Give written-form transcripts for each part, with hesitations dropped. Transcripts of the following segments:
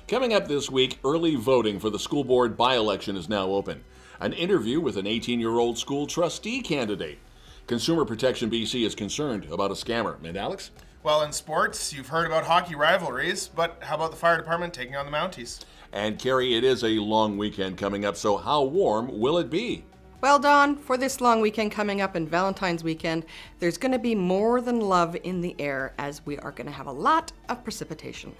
Coming up this week, early voting for the school board by-election is now open. An interview with an 18-year-old school trustee candidate. Consumer Protection BC is concerned about a scammer. And Alex? Well, in sports, you've heard about hockey rivalries, but how about the fire department taking on the Mounties? And Cari, it is a long weekend coming up, so how warm will it be? Well, Dawn, for this long weekend coming up and Valentine's weekend, there's going to be more than love in the air as we are going to have a lot of precipitation.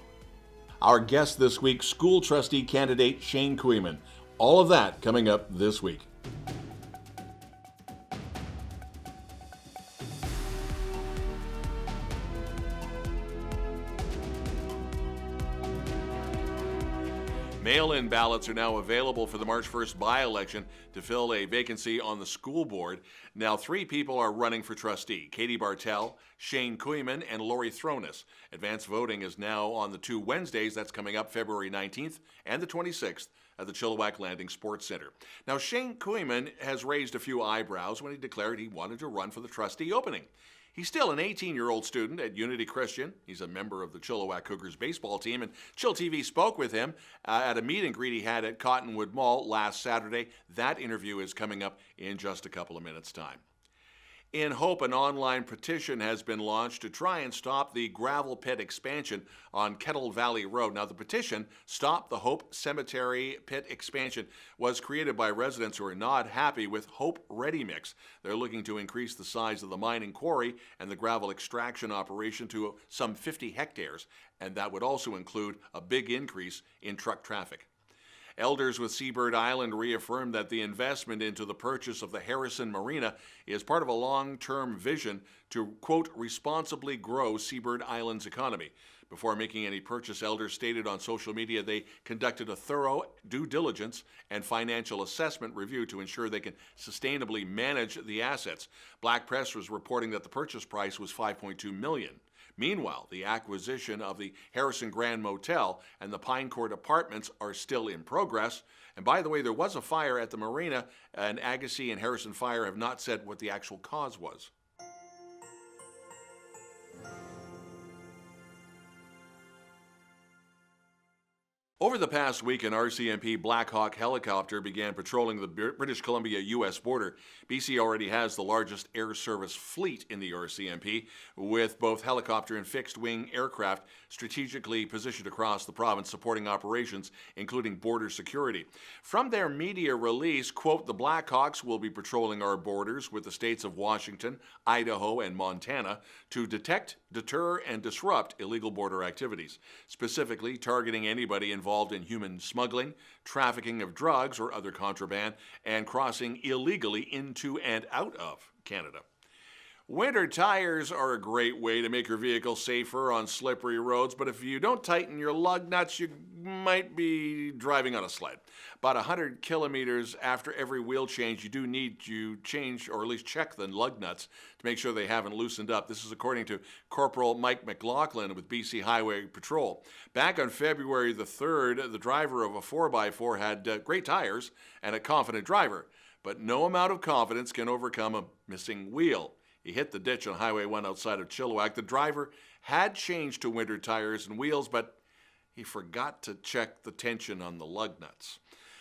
Our guest this week, school trustee candidate Shane Kooyman. All of that coming up this week. Mail-in ballots are now available for the March 1st by-election to fill a vacancy on the school board. Now, 3 people are running for trustee: Katie Bartel, Shane Kooyman, and Lori Thronis. Advance voting is now on the 2 Wednesdays. That's coming up February 19th and the 26th at the Chilliwack Landing Sports Centre. Now, Shane Kooyman has raised a few eyebrows when he declared he wanted to run for the trustee opening. He's still an 18-year-old student at Unity Christian. He's a member of the Chilliwack Cougars baseball team, and chillTV spoke with him at a meet and greet he had at Cottonwood Mall last Saturday. That interview is coming up in just a couple of minutes' time. In Hope, an online petition has been launched to try and stop the gravel pit expansion on Kettle Valley Road. Now, the petition, Stop the Hope Cemetery Pit Expansion, was created by residents who are not happy with Hope Ready Mix. They're looking to increase the size of the mining quarry and the gravel extraction operation to some 50 hectares, and that would also include a big increase in truck traffic. Elders with Seabird Island reaffirmed that the investment into the purchase of the Eriksson Marina is part of a long-term vision to, quote, responsibly grow Seabird Island's economy. Before making any purchase, elders stated on social media they conducted a thorough due diligence and financial assessment review to ensure they can sustainably manage the assets. Black Press was reporting that the purchase price was $5.2 million. Meanwhile, the acquisition of the Eriksson Grand Motel and the Pine Court Apartments are still in progress. And by the way, there was a fire at the marina, and Agassiz and Eriksson Fire have not said what the actual cause was. Over the past week, an RCMP Black Hawk helicopter began patrolling the British Columbia-U.S. border. BC already has the largest air service fleet in the RCMP, with both helicopter and fixed-wing aircraft strategically positioned across the province, supporting operations, including border security. From their media release, quote, the Black Hawks will be patrolling our borders with the states of Washington, Idaho, and Montana to detect, deter, and disrupt illegal border activities, specifically targeting anybody involved in human smuggling, trafficking of drugs or other contraband, and crossing illegally into and out of Canada. Winter tires are a great way to make your vehicle safer on slippery roads, but if you don't tighten your lug nuts, you might be driving on a sled. About 100 kilometers after every wheel change, you do need to change or at least check the lug nuts to make sure they haven't loosened up. This is according to Corporal Mike McLaughlin with BC Highway Patrol. Back on February the 3rd, the driver of a 4x4 had great tires and a confident driver, but no amount of confidence can overcome a missing wheel. He hit the ditch on Highway 1 outside of Chilliwack. The driver had changed to winter tires and wheels, but he forgot to check the tension on the lug nuts.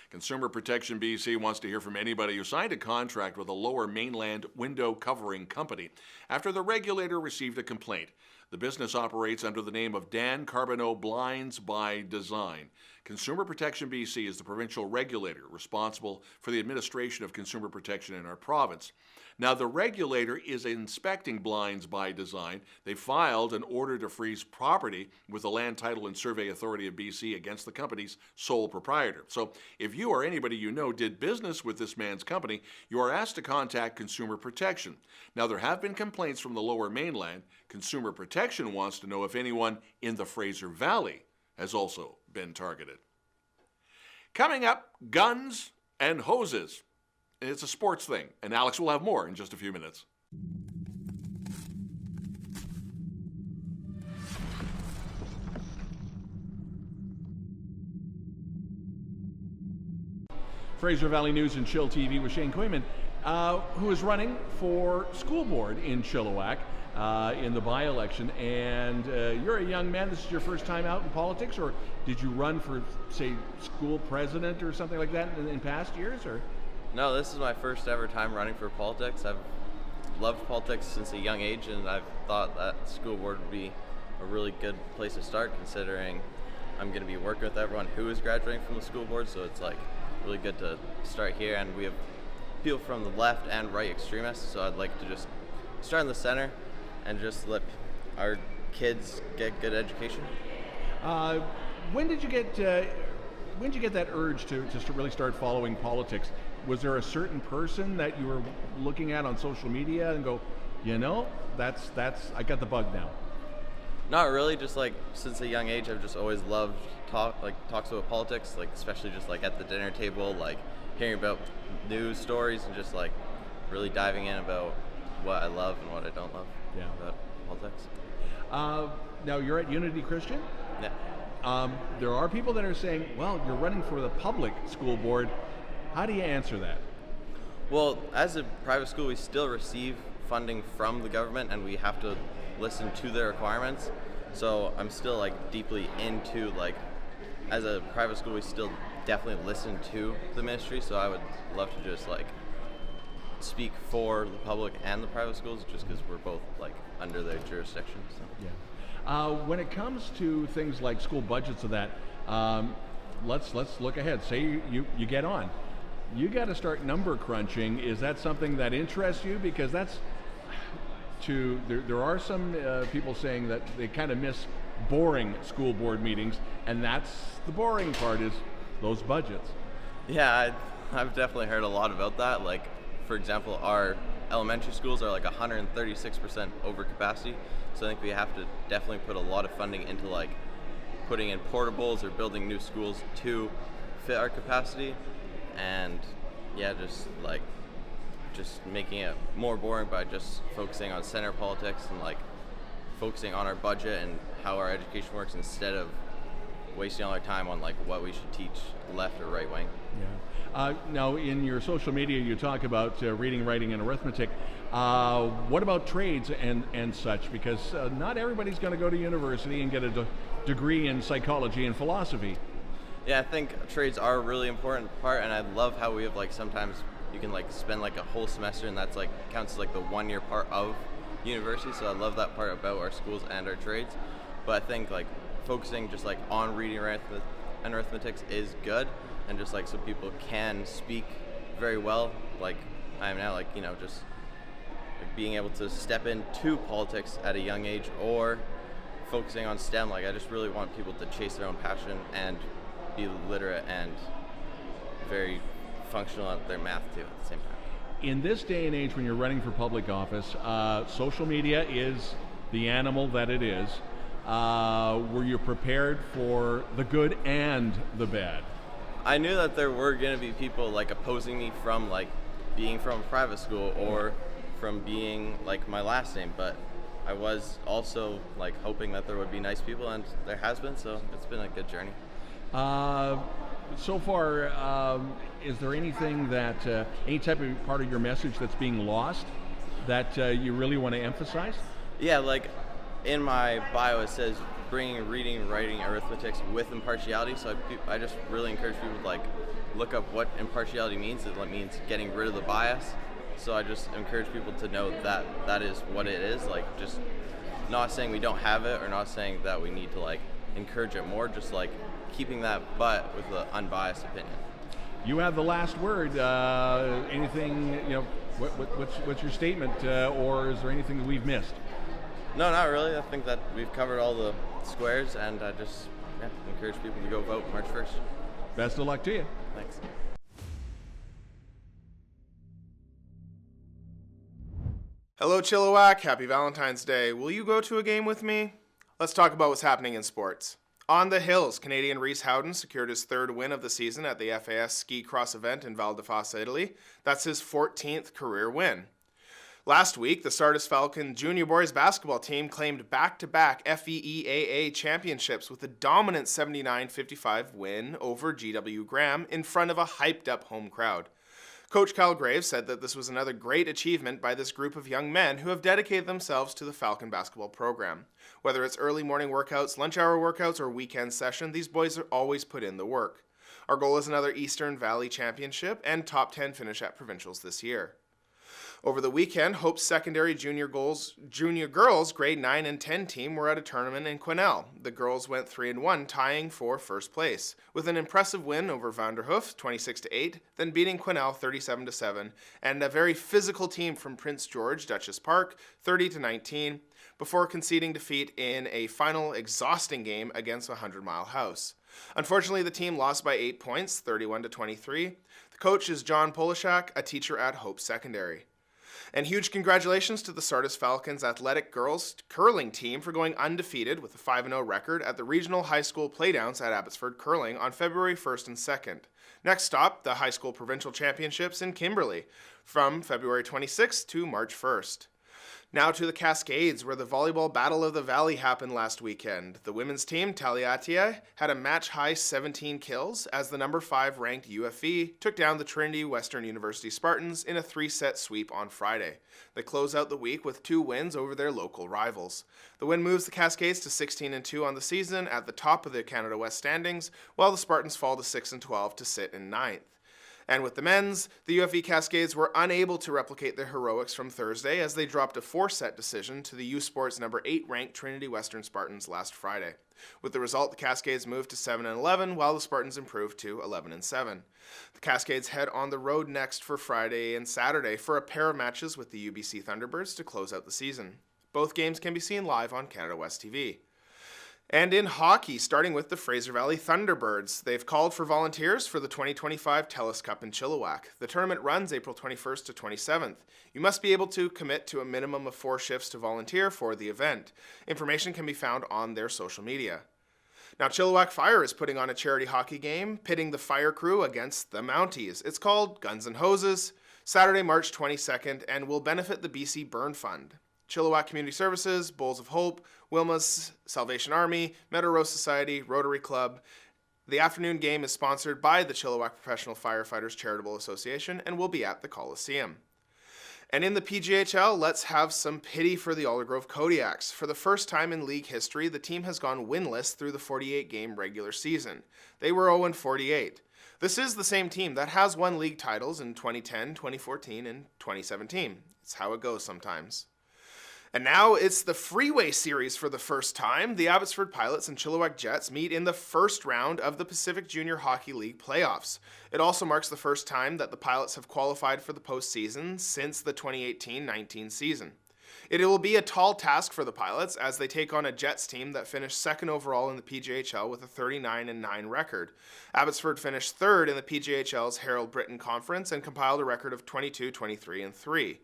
Consumer Protection BC wants to hear from anybody who signed a contract with a Lower Mainland window covering company after the regulator received a complaint. The business operates under the name of Dan Carbonneau Blinds by Design. Consumer Protection BC is the provincial regulator responsible for the administration of consumer protection in our province. Now, the regulator is inspecting Blinds by Design. They filed an order to freeze property with the Land Title and Survey Authority of BC against the company's sole proprietor. So if you or anybody you know did business with this man's company, you are asked to contact Consumer Protection. Now, there have been complaints from the Lower Mainland. Consumer Protection wants to know if anyone in the Fraser Valley has also been targeted. Coming up, guns and hoses. It's a sports thing, and Alex will have more in just a few minutes. Fraser Valley News and chillTV with Shane Kooyman, who is running for school board in Chilliwack. in the by-election, and you're a young man. This is your first time out in politics, or did you run for, say, school president or something like that in past years? Or No, this is my first ever time running for politics. I've loved politics since a young age, and I've thought that school board would be a really good place to start, considering I'm going to be working with everyone who is graduating from the school board, so it's like really good to start here. And we have people from the left and right extremists, so I'd like to just start in the center and just let our kids get good education. When did you get that urge to really start following politics? Was there a certain person that you were looking at on social media and go, that's I got the bug now? Not really, just like since a young age I've just always loved talks about politics, like especially just like at the dinner table, like hearing about news stories and just like really diving in about what I love and what I don't love about politics. Now you're at Unity Christian? Yeah. There are people that are saying, well, you're running for the public school board. How do you answer that? Well, as a private school, we still receive funding from the government, and we have to listen to their requirements. So I'm still like deeply into like, as a private school, we still definitely listen to the ministry. So I would love to just like speak for the public and the private schools, just because we're both like under their jurisdiction. So. Yeah. When it comes to things like school budgets of that, let's look ahead. Say you get on. You got to start number crunching. Is that something that interests you? Because there are some people saying that they kind of miss boring school board meetings, and that's the boring part, is those budgets. Yeah, I've definitely heard a lot about that. Like, for example, our elementary schools are like 136% over capacity, so I think we have to definitely put a lot of funding into like putting in portables or building new schools to fit our capacity. And yeah, just making it more boring by just focusing on center politics and like focusing on our budget and how our education works, instead of wasting all our time on like what we should teach left or right wing. Yeah. Now in your social media you talk about reading, writing, and arithmetic. What about trades and such? Because not everybody's going to go to university and get a degree in psychology and philosophy. Yeah, I think trades are a really important part, and I love how we have like sometimes you can like spend like a whole semester, and that's like counts as like the 1 year part of university. So I love that part about our schools and our trades. But I think like focusing just like on reading and arithmetics is good, and just like so people can speak very well, like I am now, like just like being able to step into politics at a young age, or focusing on STEM. Like I just really want people to chase their own passion and be literate and very functional at their math too at the same time. In this day and age when you're running for public office, social media is the animal that it is. Were you prepared for the good and the bad? I knew that there were going to be people like opposing me from like being from a private school or from being like my last name, but I was also like hoping that there would be nice people, and there has been, so it's been a good journey. So far, is there anything that, any type of part of your message that's being lost that you really want to emphasize? Yeah, like in my bio it says bringing reading, writing, arithmetics with impartiality, so I just really encourage people to like look up what impartiality means. It means getting rid of the bias, so I just encourage people to know that that is what it is, like just not saying we don't have it or not saying that we need to like encourage it more, just like keeping that but with an unbiased opinion. You have the last word. Anything, what's your statement, or is there anything that we've missed? No, not really. I think that we've covered all the squares, and I just encourage people to go vote March 1st. Best of luck to you. Thanks. Hello, Chilliwack. Happy Valentine's Day. Will you go to a game with me? Let's talk about what's happening in sports. On the hills, Canadian Rhys Howden secured his 3rd win of the season at the FAS ski cross event in Val di Fassa, Italy. That's his 14th career win. Last week, the Sardis Falcon junior boys basketball team claimed back-to-back FEEAA championships with a dominant 79-55 win over GW Graham in front of a hyped-up home crowd. Coach Kyle Graves said that this was another great achievement by this group of young men who have dedicated themselves to the Falcon basketball program. Whether it's early morning workouts, lunch hour workouts, or weekend session, these boys are always put in the work. Our goal is another Eastern Valley Championship and top 10 finish at provincials this year. Over the weekend, Hope's secondary junior girls grade 9 and 10 team were at a tournament in Quesnel. The girls went 3-1, tying for first place, with an impressive win over Vanderhoof, 26-8, then beating Quesnel 37-7, and a very physical team from Prince George, Duchess Park, 30-19, before conceding defeat in a final exhausting game against 100 Mile House. Unfortunately, the team lost by 8 points, 31-23. The coach is John Polishak, a teacher at Hope Secondary. And huge congratulations to the Sardis Falcons athletic girls curling team for going undefeated with a 5-0 record at the regional high school playdowns at Abbotsford Curling on February 1st and 2nd. Next stop, the high school provincial championships in Kimberley from February 26th to March 1st. Now to the Cascades, where the volleyball Battle of the Valley happened last weekend. The women's team, Taliatia, had a match-high 17 kills as the number 5 ranked UFE took down the Trinity Western University Spartans in a 3-set sweep on Friday. They close out the week with 2 wins over their local rivals. The win moves the Cascades to 16-2 on the season at the top of the Canada West standings, while the Spartans fall to 6-12 to sit in 9th. And with the men's, the UFE Cascades were unable to replicate their heroics from Thursday as they dropped a 4-set decision to the U Sports number 8 ranked Trinity Western Spartans last Friday. With the result, the Cascades moved to 7-11, while the Spartans improved to 11-7. The Cascades head on the road next for Friday and Saturday for a pair of matches with the UBC Thunderbirds to close out the season. Both games can be seen live on Canada West TV. And in hockey, starting with the Fraser Valley Thunderbirds, they've called for volunteers for the 2025 TELUS Cup in Chilliwack. The tournament runs April 21st to 27th. You must be able to commit to a minimum of 4 shifts to volunteer for the event. Information can be found on their social media. Now, Chilliwack Fire is putting on a charity hockey game, pitting the fire crew against the Mounties. It's called Guns and Hoses, Saturday, March 22nd, and will benefit the BC Burn Fund. Chilliwack Community Services, Bowls of Hope, Wilma's Salvation Army, Meadow Rose Society, Rotary Club. The afternoon game is sponsored by the Chilliwack Professional Firefighters Charitable Association and will be at the Coliseum. And in the PGHL, let's have some pity for the Aldergrove Kodiaks. For the first time in league history, the team has gone winless through the 48-game regular season. They were 0-48. This is the same team that has won league titles in 2010, 2014, and 2017. It's how it goes sometimes. And now it's the Freeway Series for the first time. The Abbotsford Pilots and Chilliwack Jets meet in the first round of the Pacific Junior Hockey League playoffs. It also marks the first time that the Pilots have qualified for the postseason since the 2018-19 season. It will be a tall task for the Pilots as they take on a Jets team that finished second overall in the PJHL with a 39-9 record. Abbotsford finished third in the PJHL's Harold Britton Conference and compiled a record of 22-23-3.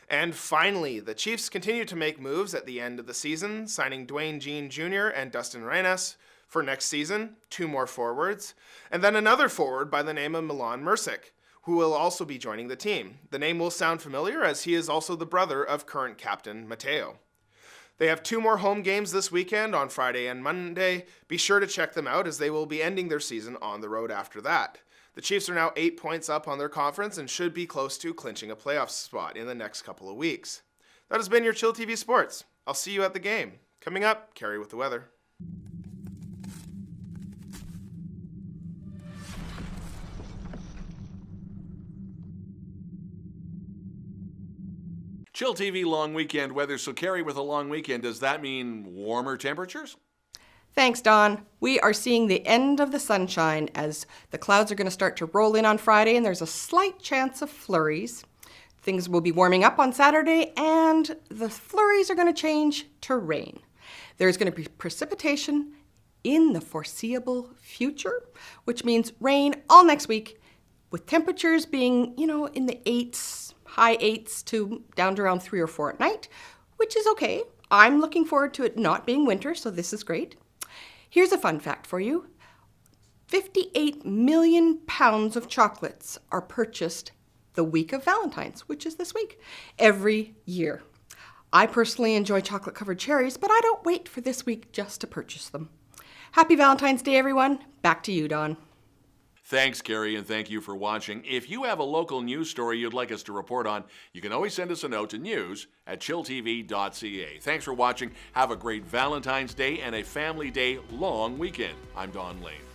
And finally, the Chiefs continue to make moves at the end of the season, signing Dwayne Jean Jr. and Dustin Reynes for next season, 2 more forwards, and then another forward by the name of Milan Mercic, who will also be joining the team. The name will sound familiar as he is also the brother of current captain Mateo. They have 2 more home games this weekend on Friday and Monday. Be sure to check them out as they will be ending their season on the road after that. The Chiefs are now 8 points up on their conference and should be close to clinching a playoff spot in the next couple of weeks. That has been your chillTV Sports. I'll see you at the game. Coming up, Cari with the weather. chillTV long weekend weather. So Cari, with a long weekend, does that mean warmer temperatures? Thanks, Don. We are seeing the end of the sunshine as the clouds are going to start to roll in on Friday, and there's a slight chance of flurries. Things will be warming up on Saturday, and the flurries are going to change to rain. There's going to be precipitation in the foreseeable future, which means rain all next week, with temperatures being, in the 8s, high 8s to down to around 3 or 4 at night, which is okay. I'm looking forward to it not being winter, so this is great. Here's a fun fact for you. 58 million pounds of chocolates are purchased the week of Valentine's, which is this week, every year. I personally enjoy chocolate-covered cherries, but I don't wait for this week just to purchase them. Happy Valentine's Day, everyone. Back to you, Don. Thanks, Cari, and thank you for watching. If you have a local news story you'd like us to report on, you can always send us a note to news@chilltv.ca. Thanks for watching. Have a great Valentine's Day and a Family Day long weekend. I'm Don Lehn.